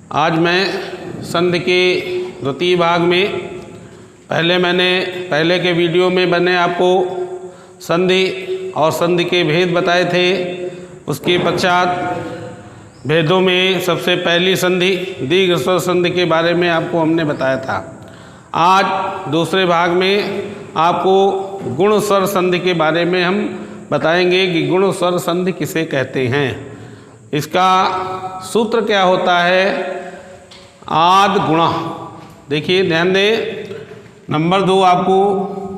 आज मैं संधि के द्वितीय भाग में पहले के वीडियो में मैंने आपको संधि और संधि के भेद बताए थे। उसके पश्चात भेदों में सबसे पहली संधि दीर्घ स्वर संधि के बारे में आपको हमने बताया था। आज दूसरे भाग में आपको गुण स्वर संधि के बारे में हम बताएंगे कि गुण स्वर संधि किसे कहते हैं। इसका सूत्र क्या होता है? आद गुणा। देखिए ध्यान दें, नंबर 2 आपको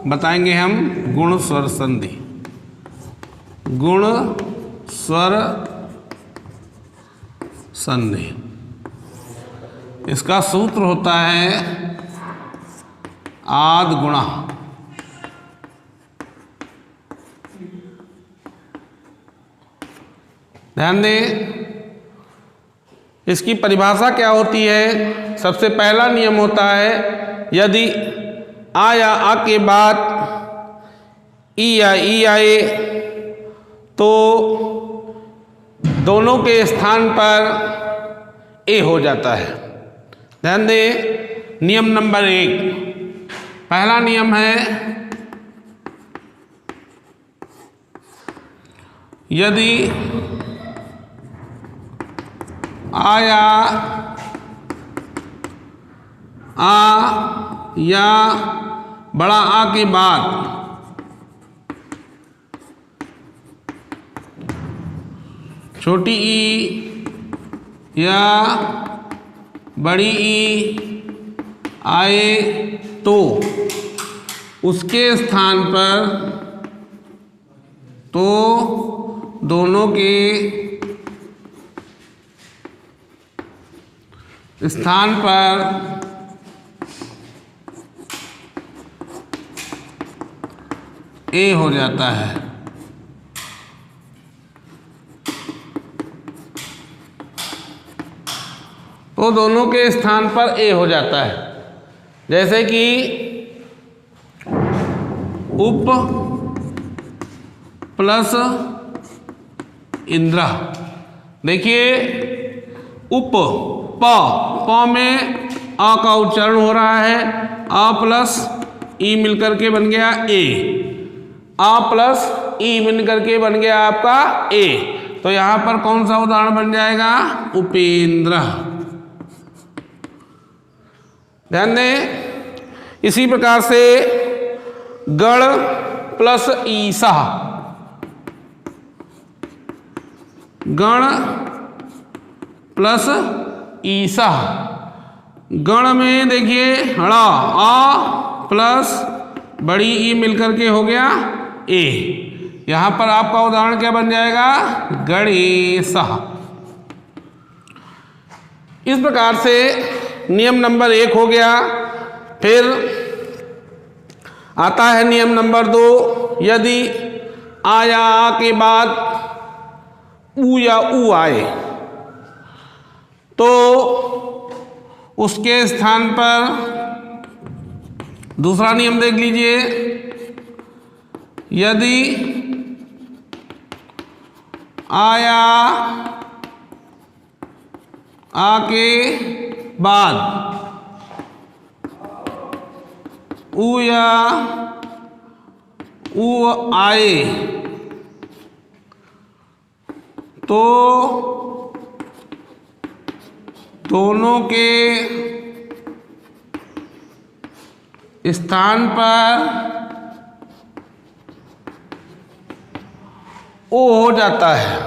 बताएंगे हम गुण स्वर संधि। गुण स्वर संधि, इसका सूत्र होता है आद गुणा। ध्यान दें, इसकी परिभाषा क्या होती है? सबसे पहला नियम होता है, यदि आ या आ के बाद ई या ई आए तो दोनों के स्थान पर ए हो जाता है। ध्यान दें, नियम नंबर 1, पहला नियम है, यदि आया आ या बड़ा आ के बाद छोटी ई या बड़ी ई आए तो उसके स्थान पर तो दोनों के स्थान पर ए हो जाता है। तो दोनों के स्थान पर ए हो जाता है। जैसे कि उप प्लस इंद्र। देखिए, उप प में आ का उच्चारण हो रहा है, आ प्लस ई मिलकर के बन गया ए, आ प्लस ई मिलकर के बन गया आपका ए। तो यहां पर कौन सा उदाहरण बन जाएगा? उपेंद्र। ध्यान दें, इसी प्रकार से गण प्लस ईसा, गण प्लस ईसा। गण में देखिए हड़ा आ प्लस बड़ी ई मिलकर के हो गया ए। यहां पर आपका उदाहरण क्या बन जाएगा? गणेश। इस प्रकार से नियम नंबर 1 हो गया। फिर आता है नियम नंबर 2, यदि आ या आ के बाद ऊ या ऊ आए तो उसके स्थान पर दूसरा नियम देख लीजिए, यदि आया आ के बाद ऊ या ऊ आए तो दोनों के स्थान पर ओ हो जाता है।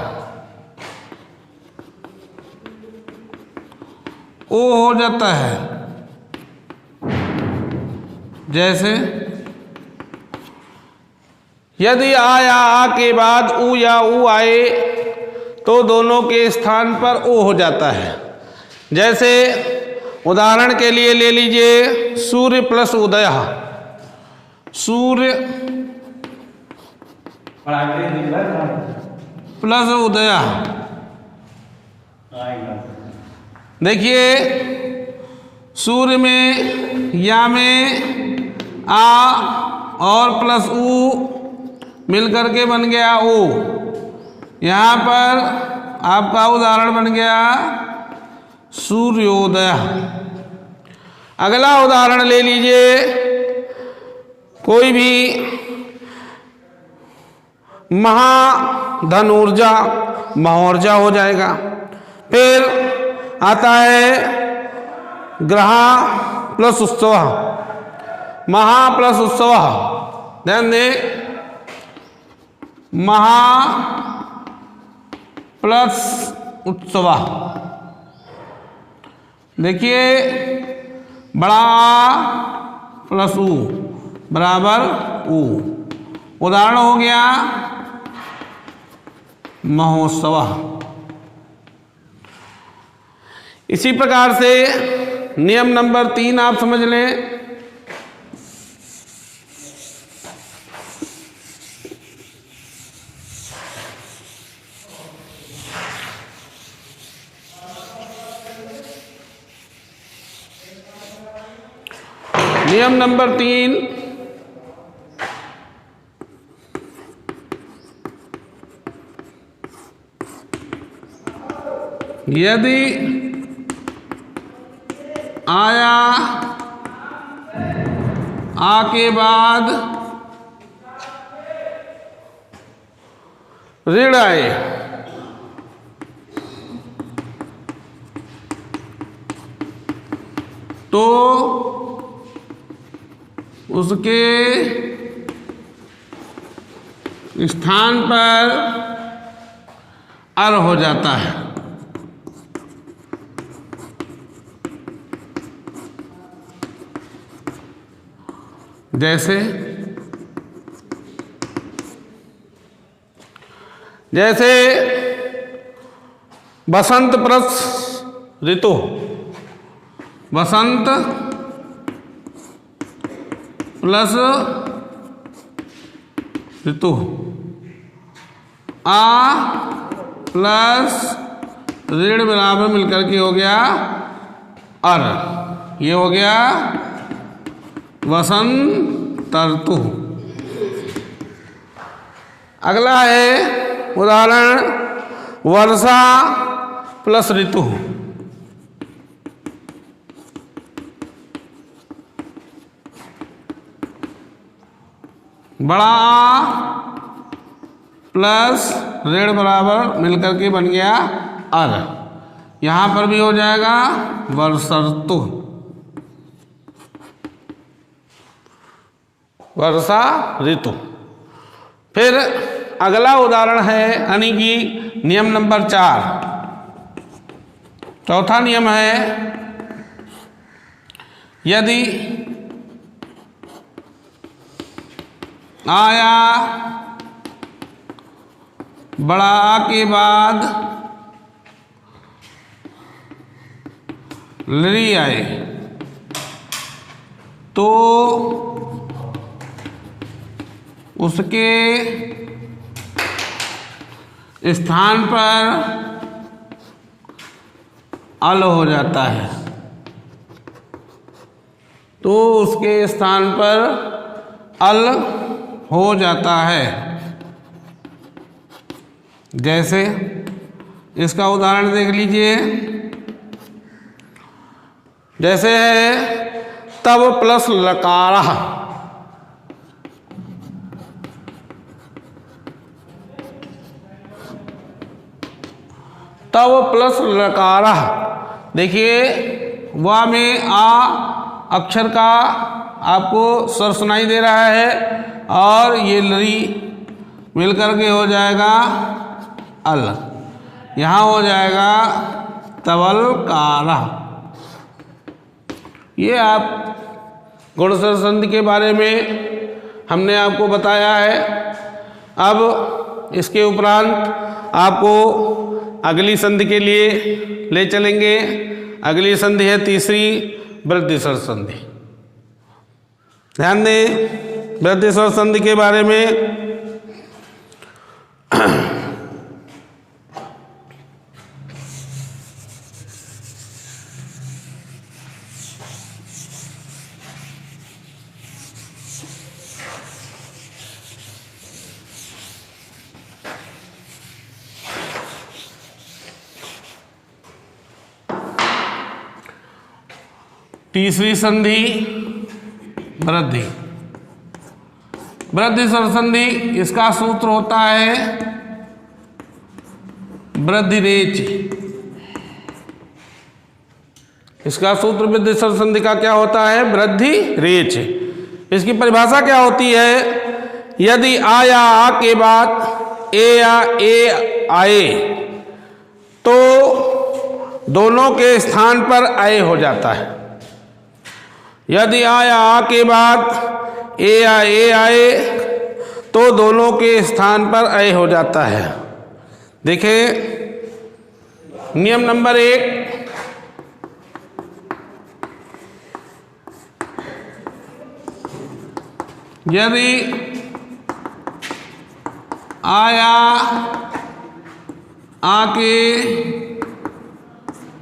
ओ हो जाता है। जैसे यदि आ या आ के बाद ऊ या ऊ आए तो दोनों के स्थान पर ओ हो जाता है। जैसे उदाहरण के लिए ले लीजिए, सूर्य प्लस उदय। सूर्य प्लस उदय। देखिए, सूर्य में या में आ और प्लस ऊ मिलकर के बन गया ओ। यहाँ पर आपका उदाहरण बन गया सूर्योदय। अगला उदाहरण ले लीजिए, कोई भी महाधन ऊर्जा, महौर्जा हो जाएगा। फिर आता है ग्रह प्लस उत्सव, महा प्लस उत्सव। ध्यान दें, महा प्लस उत्सव। देखिए, बड़ा प्लस ऊ बराबर ऊ। उदाहरण हो गया महोत्सव। इसी प्रकार से नियम नंबर 3 आप समझ लें। नियम नंबर 3, यदि आया, आ के बाद ऋण आए, तो उसके स्थान पर अर हो जाता है। जैसे बसंत प्लस ऋतु, बसंत प्लस ऋतु, आ प्लस ऋण बराबर मिलकर के हो गया अर। ये हो गया वसंत ऋतु। अगला है उदाहरण वर्षा प्लस ऋतु। बड़ा प्लस ऋण बराबर मिलकर के बन गया अर। यहां पर भी हो जाएगा वर्षा ऋतु, वर्षा ऋतु। फिर अगला उदाहरण है यानी कि नियम नंबर 4। चौथा नियम है, यदि आया, बड़ा आ के बाद लरी आए, तो उसके स्थान पर अल हो जाता है। तो उसके स्थान पर अल हो जाता है। जैसे इसका उदाहरण देख लीजिए, जैसे है तब प्लस लकारा, तब प्लस लकारा। देखिए वा में आ अक्षर का आपको स्वर सुनाई दे रहा है और ये लरी मिलकर के हो जाएगा अल। यहाँ हो जाएगा तवलकारा। ये आप गुणस्वर संधि के बारे में हमने आपको बताया है। अब इसके उपरांत आपको अगली संधि के लिए ले चलेंगे। अगली संधि है तीसरी, वृद्धि स्वर संधि। ध्यान दें वृद्धि स्वर संधि के बारे में। तीसरी संधि वृद्धि। वृद्धि स्वर संधि, इसका सूत्र होता है वृद्धि रेच। इसका सूत्र वृद्धि स्वर संधि का क्या होता है? वृद्धि रेच। इसकी परिभाषा क्या होती है? यदि आ या आ के बाद ए या ए आए तो दोनों के स्थान पर आए हो जाता है। यदि आ या आ के बाद ए या ए आए तो दोनों के स्थान पर आए हो जाता है। देखें नियम नंबर 1, यदि आया आ के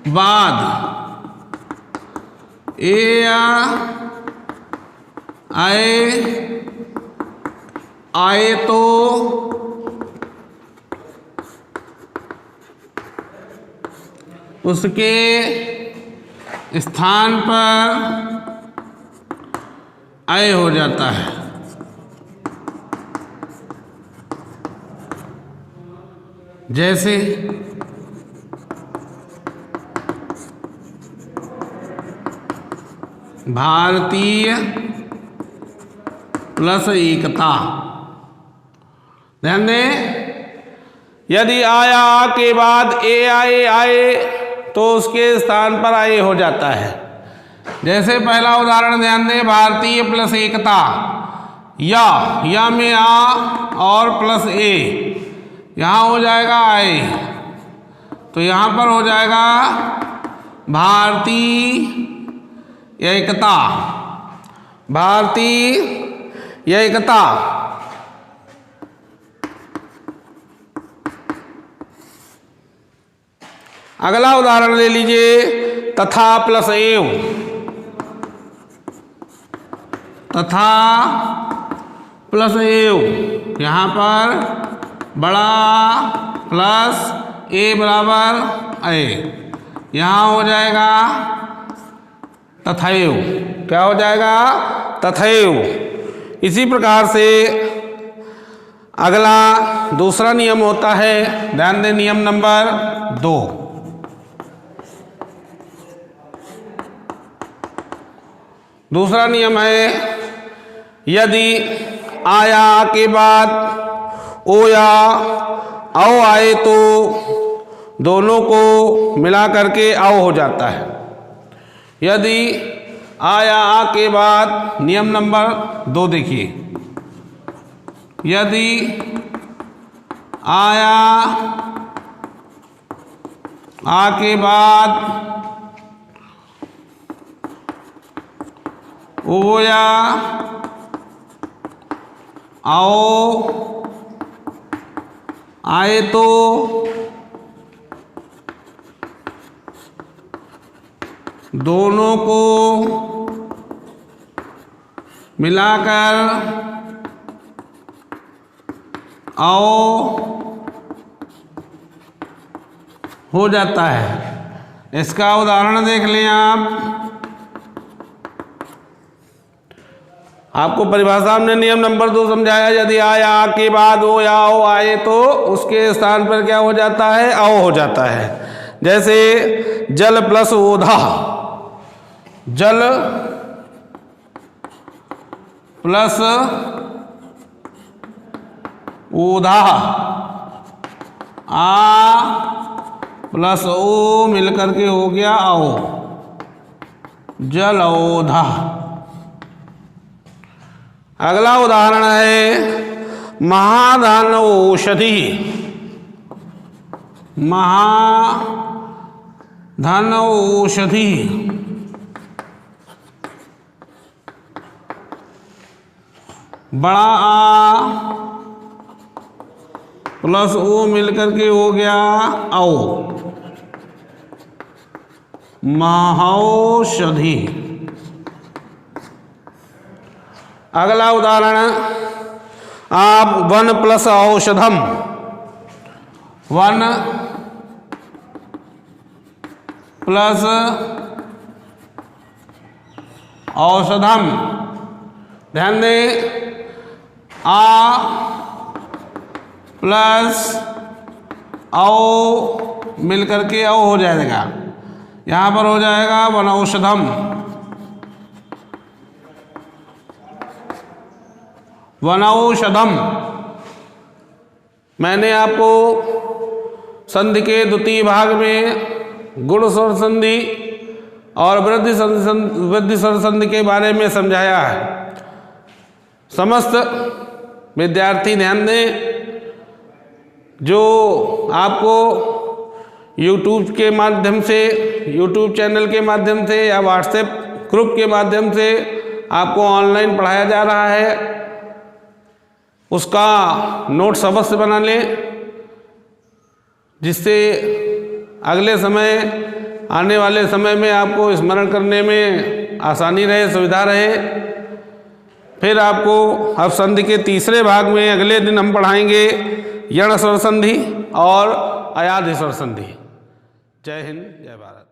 बाद ए या आए तो उसके स्थान पर आए हो जाता है। जैसे भारतीय प्लस एकता। ध्यान दें, यदि आया आ के बाद ए आए तो उसके स्थान पर आए हो जाता है। जैसे पहला उदाहरण ध्यान दें, भारतीय प्लस एकता। या में आ और प्लस ए, यहाँ हो जाएगा आए, तो यहाँ पर हो जाएगा भारतीय एकता। भारतीय एकता। अगला उदाहरण ले लीजिए, तथा प्लस एव। तथा प्लस एव, यहाँ पर बड़ा प्लस ए बराबर ए, यहाँ हो जाएगा तथैव। क्या हो जाएगा? तथैव। इसी प्रकार से अगला दूसरा नियम होता है, ध्यान दें, नियम नंबर 2। दूसरा नियम है, यदि आया के बाद ओ या आओ आए तो दोनों को मिला करके आओ हो जाता है। यदि आया आ के बाद नियम नंबर 2 देखिए, यदि आया आ के बाद ओ या आओ आए तो दोनों को मिलाकर आओ हो जाता है। इसका उदाहरण देख लें आप। आपको परिभाषा हमने नियम नंबर 2 समझाया, यदि आया आ के बाद ओ या आओ आए तो उसके स्थान पर क्या हो जाता है? आओ हो जाता है। जैसे जल प्लस ओधा। जल प्लस ओधा, आ प्लस ओ मिलकर के हो गया आओ, जल ओधा। अगला उदाहरण है महाधन औषधि। महाधन औषधि। बड़ा आ प्लस ओ मिलकर के हो गया आओ, महौषधि। अगला उदाहरण, आप वन प्लस औषधम। वन प्लस औषधम। ध्यान दें, आ प्लस औ मिलकर के औ हो जाएगा, यहाँ पर हो जाएगा वनौषधम। वनौषधम। मैंने आपको संधि के द्वितीय भाग में गुण स्वर संधि और वृद्धि स्वर संधि के बारे में समझाया है। समस्त विद्यार्थी ध्यान दें, जो आपको YouTube के माध्यम से, YouTube चैनल के माध्यम से या व्हाट्सएप ग्रुप के माध्यम से आपको ऑनलाइन पढ़ाया जा रहा है, उसका नोट्स अवश्य बना लें, जिससे अगले समय, आने वाले समय में आपको स्मरण करने में आसानी रहे, सुविधा रहे। फिर आपको अब संधि के तीसरे भाग में अगले दिन हम पढ़ाएंगे यण स्वर संधि और अयाधि स्वर संधि। जय हिंद, जय भारत।